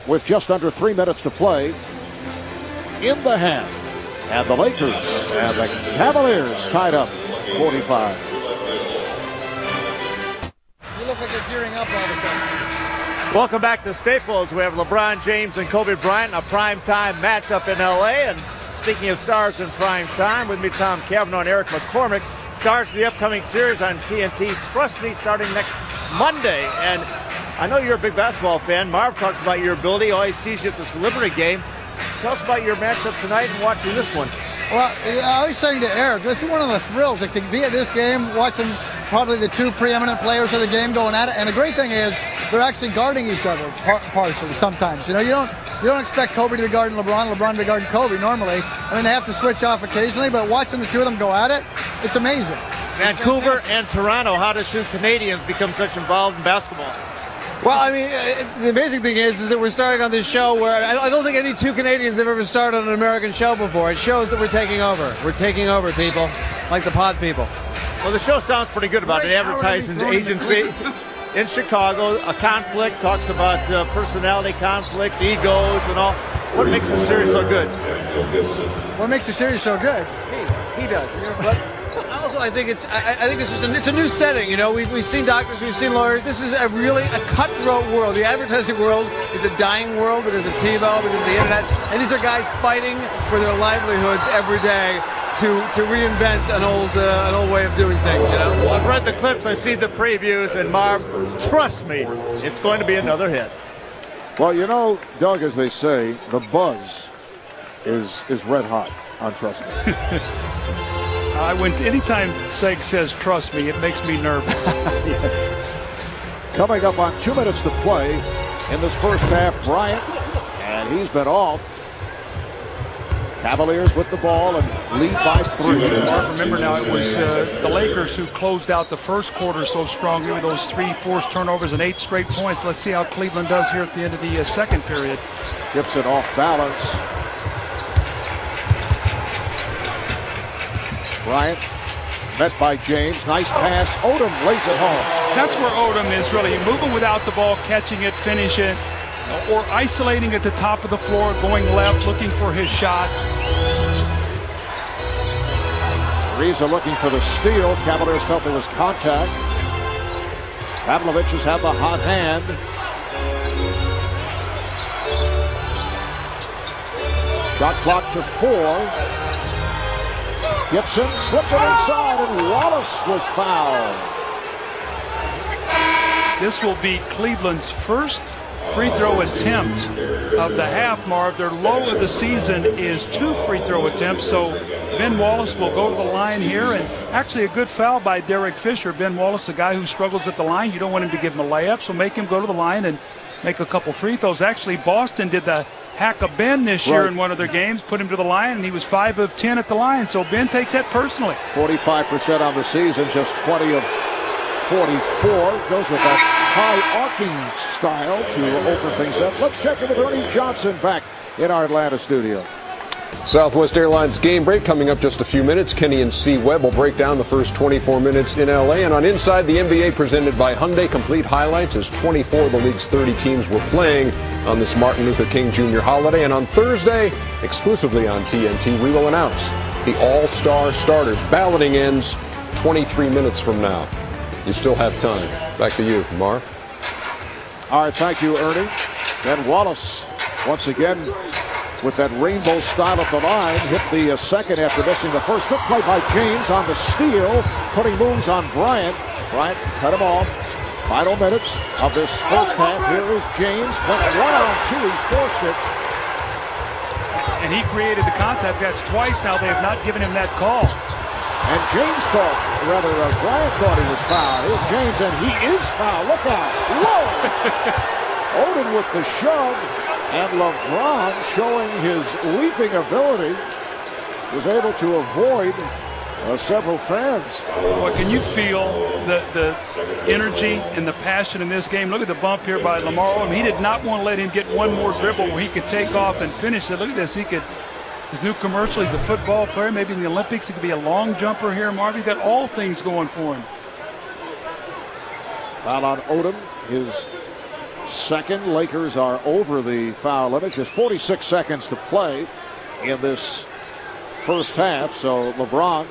with just under 3 minutes to play in the half. And the Lakers and the Cavaliers tied up 45. You look like you're gearing up all of a sudden. Welcome back to Staples. We have LeBron James and Kobe Bryant, a primetime matchup in L.A. And speaking of stars in prime time, with me Tom Cavanaugh and Eric McCormick. Stars of the upcoming series on TNT, Trust Me, starting next Monday. And I know you're a big basketball fan. Marv talks about your ability. Always sees you at the celebrity game. Tell us about your matchup tonight and watching this one. Well, I was saying to Eric, this is one of the thrills, like, to be at this game, watching probably the two preeminent players of the game going at it. And the great thing is they're actually guarding each other partially sometimes. You know, you don't expect Kobe to be guarding LeBron to be guarding Kobe normally. I mean, they have to switch off occasionally, but watching the two of them go at it, it's amazing. Vancouver and Toronto, how did two Canadians become such involved in basketball? Well, I mean, the amazing thing is that we're starting on this show where I don't think any two Canadians have ever started on an American show before. It shows that we're taking over. We're taking over, people, like the pod people. Well, the show sounds pretty good about an advertising agency in Chicago. A conflict, talks about personality conflicts, egos, and all. What makes the series so good? What makes the series so good? He does. Also, I think it's just a new setting. You know, we've seen doctors, we've seen lawyers. This is really a cutthroat world. The advertising world is a dying world because of TiVo, because of the internet, and these are guys fighting for their livelihoods every day to reinvent an old way of doing things. You know, I've read the clips, I've seen the previews, and Marv, trust me, it's going to be another hit. Well, you know, Doug, as they say, the buzz is red hot on Trust Me. Anytime Seg says trust me, it makes me nervous. Yes. Coming up on 2 minutes to play in this first half, Bryant, and he's been off. Cavaliers with the ball and lead by 3. Remember now, it was the Lakers who closed out the first quarter so strongly with those 3 forced turnovers and 8 straight points. Let's see how Cleveland does here at the end of the second period. Gibson off balance. Bryant met by James. Nice pass. Odom lays it home. That's where Odom is really moving without the ball, catching it, finishing it, or isolating at the top of the floor, going left, looking for his shot. Ariza looking for the steal. Cavaliers felt there was contact. Pavlovich has had the hot hand. Shot clock to 4. Gibson slipped it inside, and Wallace was fouled. This will be Cleveland's first free throw attempt of the half, Marv. Their low of the season is 2 free throw attempts, so Ben Wallace will go to the line here, and actually a good foul by Derek Fisher. Ben Wallace, a guy who struggles at the line. You don't want him to give him a layup, so make him go to the line and make a couple free throws. Actually, Boston did the hack of Ben this year in one of their games, put him to the line, and he was 5 of 10 at the line, so Ben takes that personally. 45% on the season, just 20 of 44. Goes with that high arcing style to open things up. Let's check in with Ernie Johnson back in our Atlanta studio. Southwest Airlines game break coming up just a few minutes. Kenny and C. Webb will break down the first 24 minutes in L.A. And on Inside the NBA, presented by Hyundai, complete highlights as 24 of the league's 30 teams were playing on this Martin Luther King Jr. holiday. And on Thursday, exclusively on TNT, we will announce the All-Star starters. Balloting ends 23 minutes from now. You still have time. Back to you, Marv. All right, thank you, Ernie. Ben Wallace, once again, with that rainbow style at the line, hit the second after missing the first. Good play by James on the steal, putting moves on Bryant. Bryant cut him off. Final minute of this first half. Here is James. Went 1-on-2. He forced it. And he created the contact. That's twice now. They have not given him that call. And James thought, rather, Bryant thought he was fouled. Here's James, and he is fouled. Look out. Whoa! Odom with the shove. And LeBron, showing his leaping ability, was able to avoid several fans. Well, can you feel the energy and the passion in this game? Look at the bump here by Lamar Odom. He did not want to let him get one more dribble where he could take off and finish it. Look at this. His new commercial, he's a football player. Maybe in the Olympics, he could be a long jumper here, Marv. He's got all things going for him. Foul on Odom, his second. Lakers are over the foul limit. Just 46 seconds to play in this first half. So LeBron